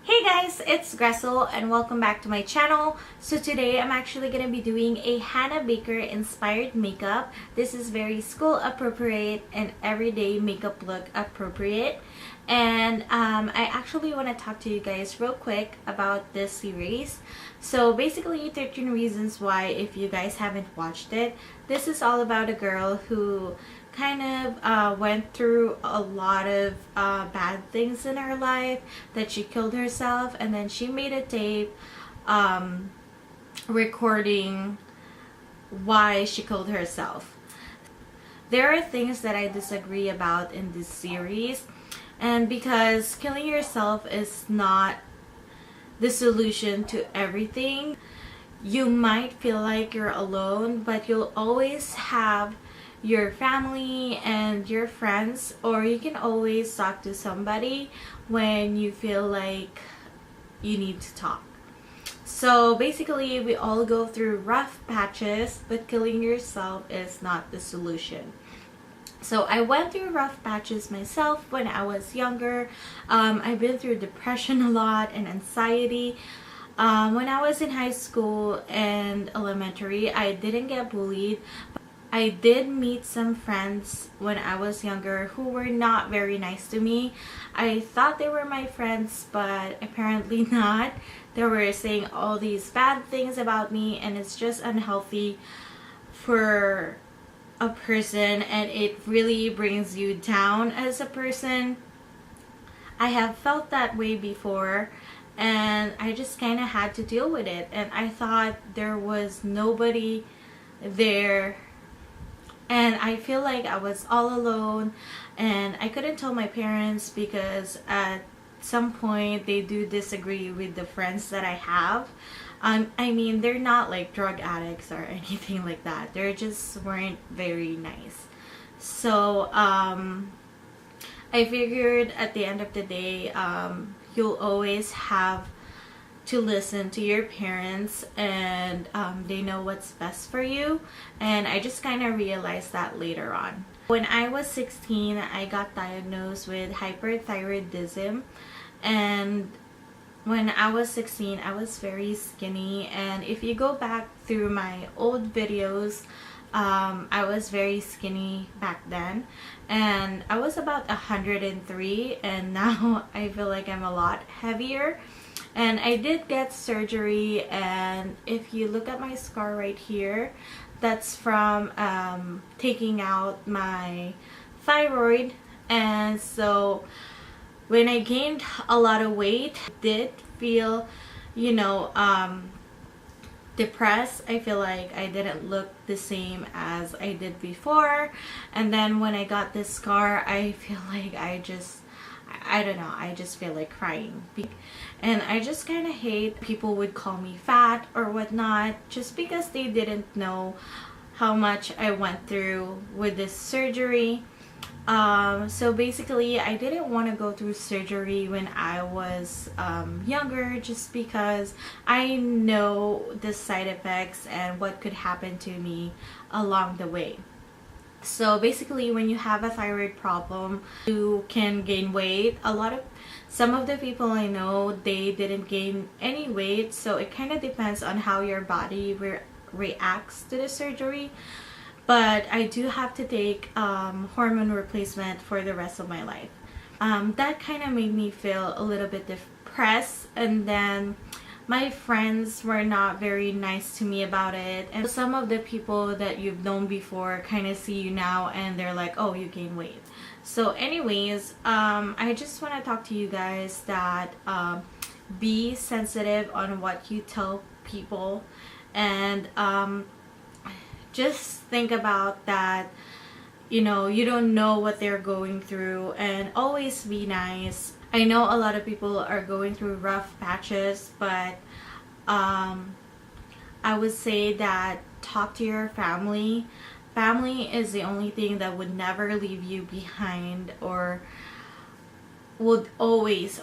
Hey guys, it's Xoxo and welcome back to my channel. So today I'm actually going to be doing a Hannah Baker inspired makeup. This is very school appropriate and everyday makeup look appropriate. And I actually want to talk to you guys real quick about this series. So basically 13 reasons why, if you guys haven't watched it. This is all about a girl who kind of went through a lot of bad things in her life, that she killed herself, and then she made a tape recording why she killed herself. There are things that I disagree about in this series, and because killing yourself is not the solution to everything, you might feel like you're alone, but you'll always have your family and your friends, or you can always talk to somebody when you feel like you need to talk. So basically we all go through rough patches, but killing yourself is not the solution. So I went through rough patches myself when I was younger. I've been through depression a lot and anxiety. When I was in high school and elementary, I didn't get bullied. I did meet some friends when I was younger who were not very nice to me. I thought they were my friends, but apparently not. They were saying all these bad things about me, and it's just unhealthy for a person, and it really brings you down as a person. I have felt that way before, and I just kind of had to deal with it, and I thought there was nobody there, and I feel like I was all alone, and I couldn't tell my parents because at some point they do disagree with the friends that I have. I mean, they're not like drug addicts or anything like that. They just weren't very nice. So I figured at the end of the day, you'll always have to listen to your parents, and they know what's best for you. And I just kind of realized that later on. When I was 16, I got diagnosed with hyperthyroidism, and when I was 16, I was very skinny, and if you go back through my old videos, I was very skinny back then, and I was about 103, and now I feel like I'm a lot heavier. And I did get surgery, and if you look at my scar right here, that's from taking out my thyroid. And so when I gained a lot of weight, I did feel, depressed. I feel like I didn't look the same as I did before. And then when I got this scar, I feel like I don't know, I just feel like crying. And I just kind of hate people would call me fat or whatnot, just because they didn't know how much I went through with this surgery. So basically I didn't want to go through surgery when I was younger, just because I know the side effects and what could happen to me along the way. So basically when you have a thyroid problem, you can gain weight. Some of the people I know, they didn't gain any weight, so it kind of depends on how your body reacts to the surgery. But I do have to take hormone replacement for the rest of my life. That kind of made me feel a little bit depressed, and then my friends were not very nice to me about it. And some of the people that you've known before kind of see you now and they're like, oh, you gain weight. So anyways, I just want to talk to you guys that be sensitive on what you tell people, and just think about that. You don't know what they're going through, and always be nice. I know a lot of people are going through rough patches, but I would say that talk to your family. Family is the only thing that would never leave you behind, or would always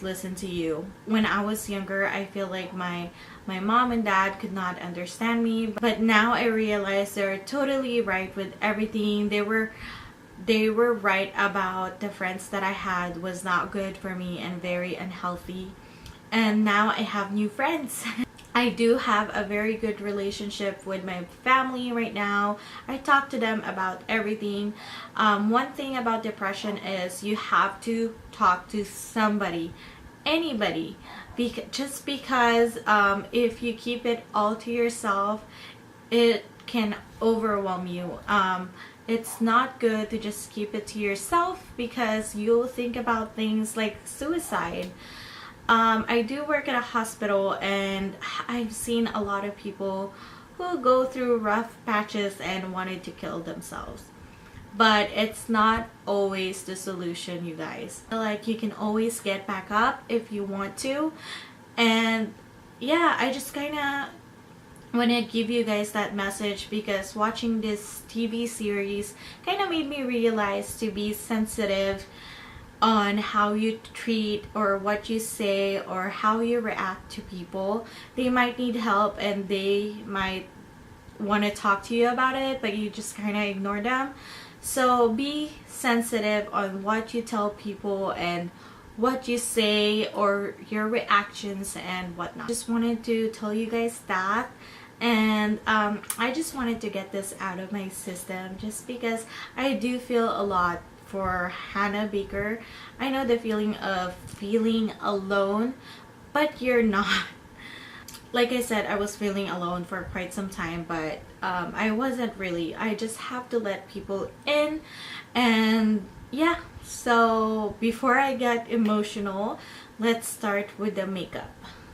listen to you. When I was younger, I feel like my mom and dad could not understand me, but now I realize they're totally right with everything. They were right about the friends that I had was not good for me and very unhealthy. and now I have new friends. I do have a very good relationship with my family right now. I talk to them about everything. One thing about depression is you have to talk to somebody, anybody, just because if you keep it all to yourself, it can overwhelm you. It's not good to just keep it to yourself because you'll think about things like suicide. I do work at a hospital, and I've seen a lot of people who go through rough patches and wanted to kill themselves. But it's not always the solution, you guys. Like, you can always get back up if you want to. And yeah, I just kind of want to give you guys that message because watching this TV series kind of made me realize to be sensitive on how you treat or what you say or how you react to people. They might need help and they might want to talk to you about it, but you just kind of ignore them. So be sensitive on what you tell people and what you say or your reactions and whatnot. Just wanted to tell you guys that. And I just wanted to get this out of my system just because I do feel a lot for Hannah Baker. I know the feeling of feeling alone, but you're not. Like I said, I was feeling alone for quite some time, but I wasn't really. I just have to let people in. And yeah, so before I get emotional, let's start with the makeup.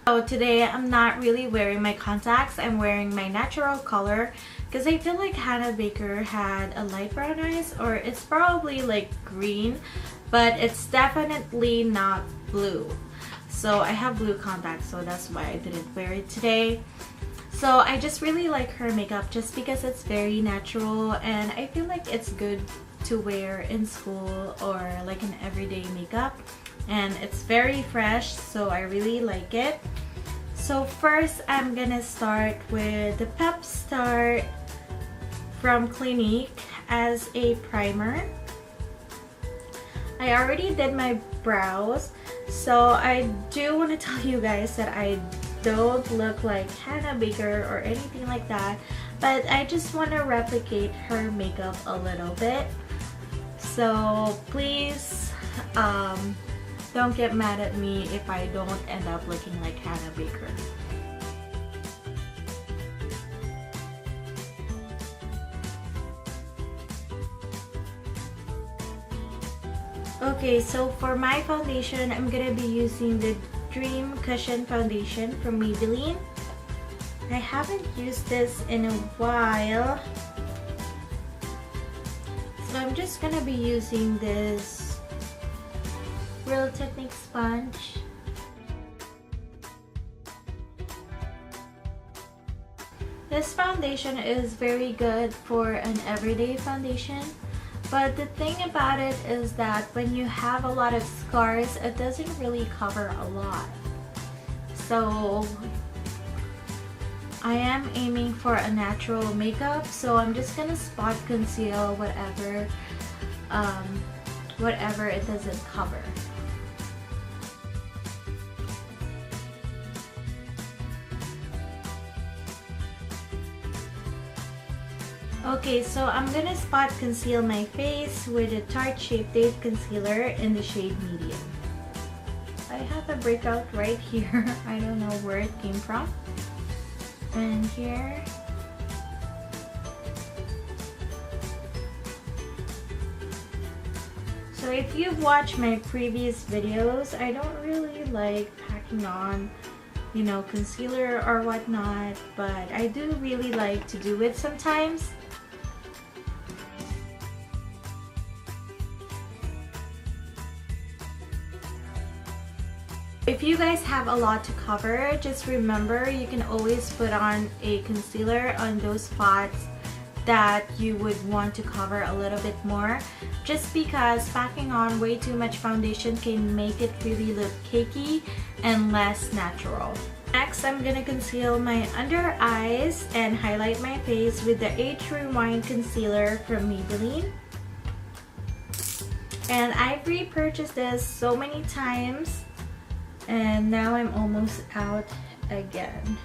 So today I'm not really wearing my contacts. I'm wearing my natural color because I feel like Hannah Baker had a light brown eyes, or it's probably like green, but it's definitely not blue. So I have blue contacts, so that's why I didn't wear it today. So I just really like her makeup just because it's very natural, and I feel like it's good to wear in school or like an everyday makeup, and it's very fresh, so I really like it. So first I'm gonna start with the Pep Start from Clinique as a primer. I already did my brows, so I do want to tell you guys that I don't look like Hannah Baker or anything like that, but I just want to replicate her makeup a little bit. So please don't get mad at me if I don't end up looking like Hannah Baker. Okay, so for my foundation, I'm gonna be using the Dream Cushion Foundation from Maybelline. I haven't used this in a while, so I'm just gonna be using this Real Technique sponge. This foundation is very good for an everyday foundation. But the thing about it is that when you have a lot of scars, it doesn't really cover a lot. So I am aiming for a natural makeup, so I'm just gonna spot conceal whatever it doesn't cover. Okay, so I'm gonna spot conceal my face with a Tarte Shape Tape Concealer in the shade Medium. I have a breakout right here. I don't know where it came from. And here. So if you've watched my previous videos, I don't really like packing on, you know, concealer or whatnot, but I do really like to do it sometimes. If you guys have a lot to cover, just remember you can always put on a concealer on those spots that you would want to cover a little bit more, just because packing on way too much foundation can make it really look cakey and less natural. Next, I'm gonna conceal my under eyes and highlight my face with the Age Rewind Concealer from Maybelline. And I've repurchased this so many times. and now I'm almost out again.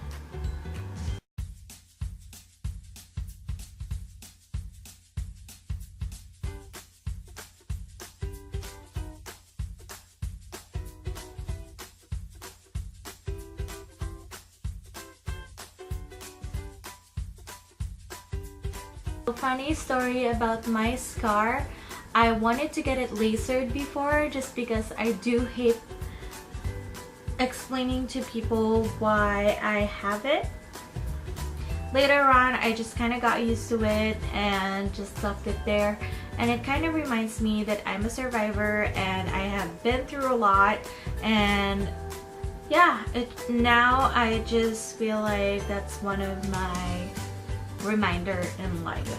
Funny story about my scar. I wanted to get it lasered before just because I do hate explaining to people why I have it. Later on, I just kind of got used to it and just left it there. And it kind of reminds me that I'm a survivor and I have been through a lot. And yeah, now I just feel like that's one of my reminder in life.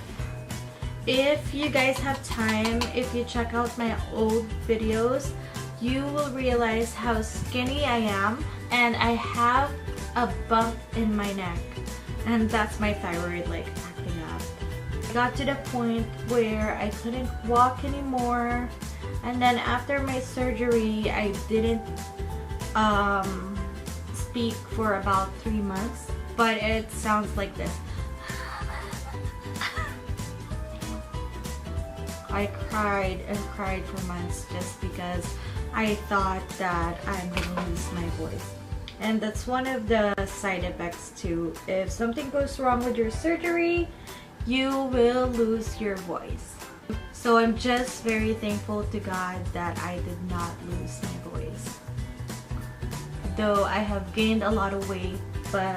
If you guys have time, if you check out my old videos, you will realize how skinny I am, and I have a bump in my neck, and that's my thyroid like acting up. I got to the point where I couldn't walk anymore, and then after my surgery I didn't speak for about 3 months, but it sounds like this. I cried and cried for months just because I thought that I'm gonna lose my voice. And that's one of the side effects too. If something goes wrong with your surgery, you will lose your voice. So I'm just very thankful to God that I did not lose my voice. Though I have gained a lot of weight, but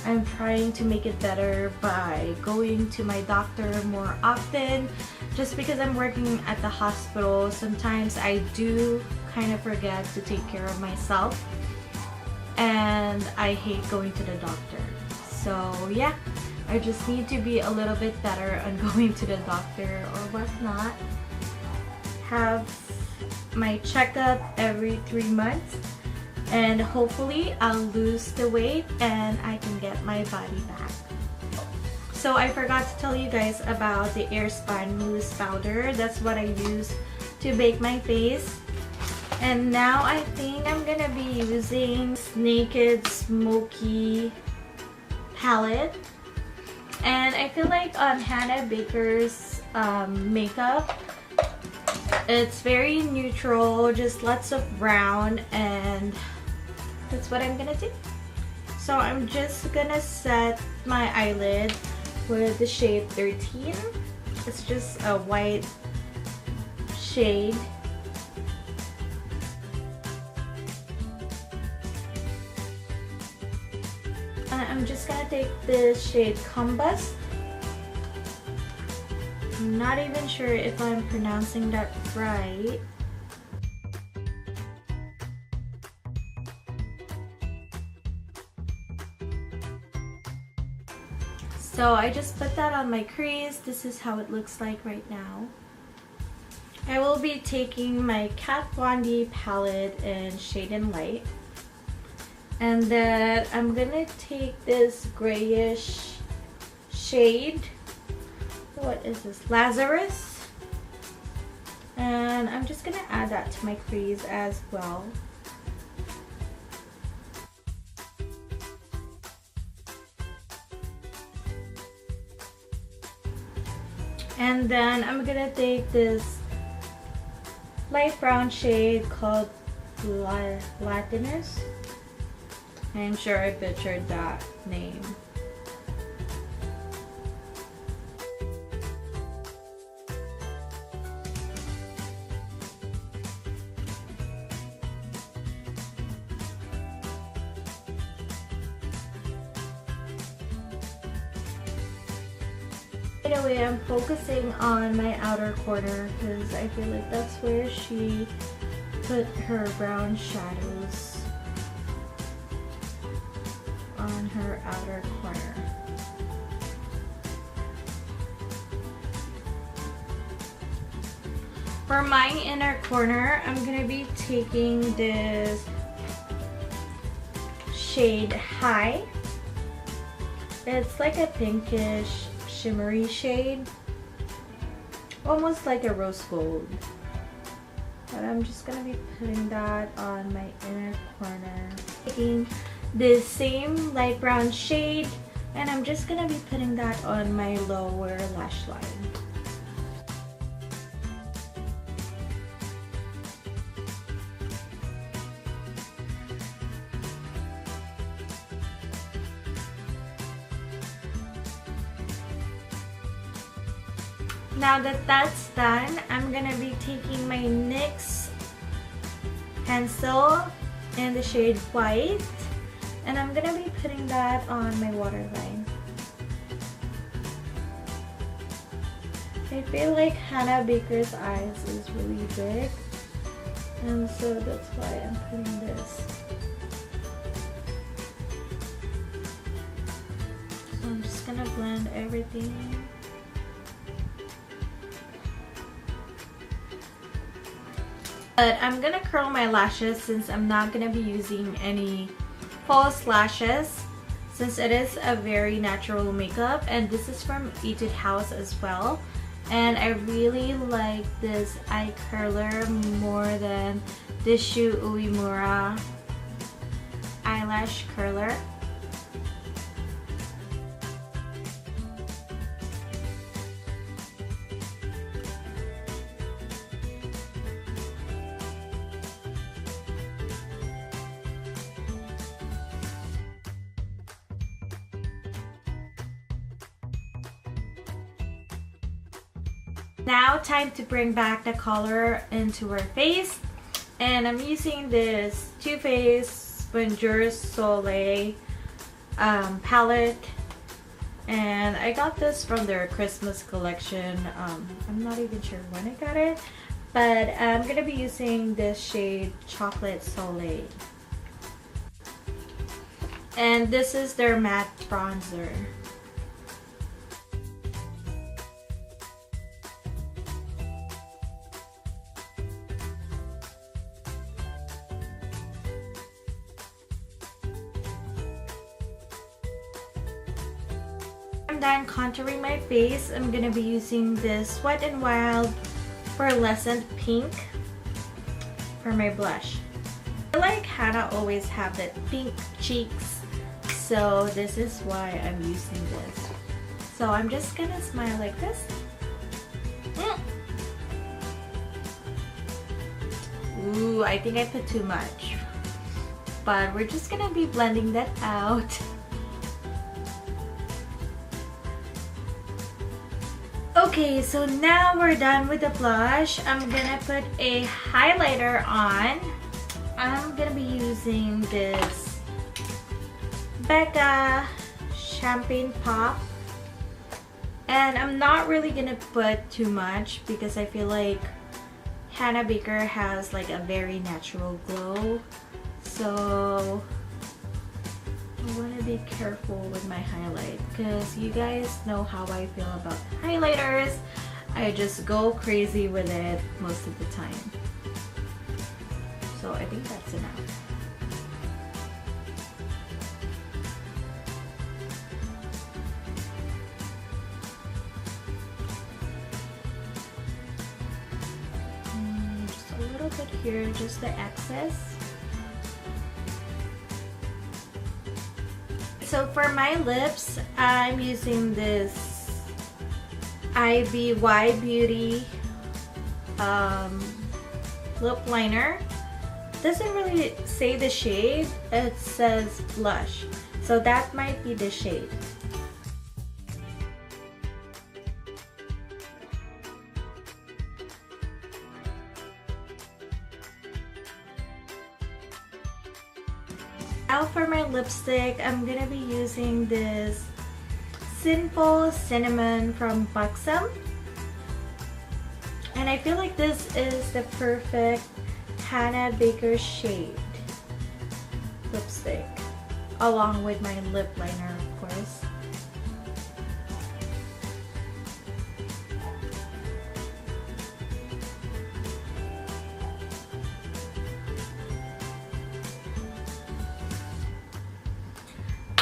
I'm trying to make it better by going to my doctor more often. Just because I'm working at the hospital, sometimes I do kind of forget to take care of myself, and I hate going to the doctor. So yeah, I just need to be a little bit better on going to the doctor or whatnot. Have my checkup every 3 months, and hopefully I'll lose the weight and I can get my body back. So I forgot to tell you guys about the Airspun mousse powder. That's what I use to bake my face. And now I think I'm gonna be using Naked Smoky palette. And I feel like on Hannah Baker's makeup, it's very neutral, just lots of brown, and that's what I'm gonna do. So I'm just gonna set my eyelid with the shade 13. It's just a white shade. And I'm just gonna take the shade Combust. I'm not even sure if I'm pronouncing that right. So I just put that on my crease. This is how it looks like right now. I will be taking my Kat Von D palette in Shade and Light. And then I'm gonna take this grayish shade. What is this? Lazarus. And I'm just gonna add that to my crease as well. And then I'm gonna take this light brown shade called Latinus. I'm sure I butchered that name. Right away, I'm focusing on my outer corner because I feel like that's where she put her brown shadows, on her outer corner. For my inner corner, I'm going to be taking this shade High. It's like a pinkish shimmery shade, almost like a rose gold. But I'm just gonna be putting that on my inner corner. Taking this same light brown shade, and I'm just gonna be putting that on my lower lash line. Now that that's done, I'm gonna be taking my NYX pencil in the shade white, and I'm gonna be putting that on my waterline. I feel like Hannah Baker's eyes is really big, and so that's why I'm putting this. So I'm just gonna blend everything. But I'm gonna curl my lashes since I'm not gonna be using any false lashes, since it is a very natural makeup, and this is from Etude House as well. And I really like this eye curler more than the Shu Uemura eyelash curler. Now time to bring back the color into her face, and I'm using this Too Faced Bonjour Soleil palette, and I got this from their Christmas collection. I'm not even sure when I got it, but I'm gonna be using this shade Chocolate Soleil, and this is their matte bronzer. I'm done contouring my face. I'm gonna be using this Wet n Wild Pearlescent Pink for my blush. I like Hannah always have that pink cheeks, so this is why I'm using this. So I'm just gonna smile like this. Ooh, I think I put too much, but we're just gonna be blending that out. Okay, so now we're done with the blush. I'm gonna put a highlighter on. I'm gonna be using this Becca Champagne Pop, and I'm not really gonna put too much because I feel like Hannah Baker has like a very natural glow, so I want to be careful with my highlight because you guys know how I feel about highlighters. I just go crazy with it most of the time. So I think that's enough. Just a little bit here, just the excess. So for my lips, I'm using this IBY Beauty lip liner. Doesn't really say the shade, it says blush. So that might be the shade. Now for my lipstick, I'm gonna be using this Sinful Cinnamon from Buxom. And I feel like this is the perfect Hannah Baker shade lipstick, along with my lip liner, of course.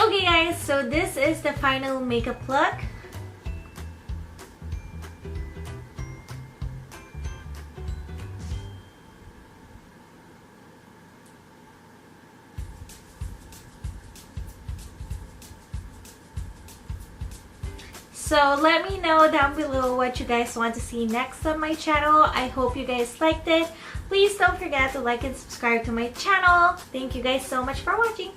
Okay guys, so this is the final makeup look. So let me know down below what you guys want to see next on my channel. I hope you guys liked it. Please don't forget to like and subscribe to my channel. Thank you guys so much for watching.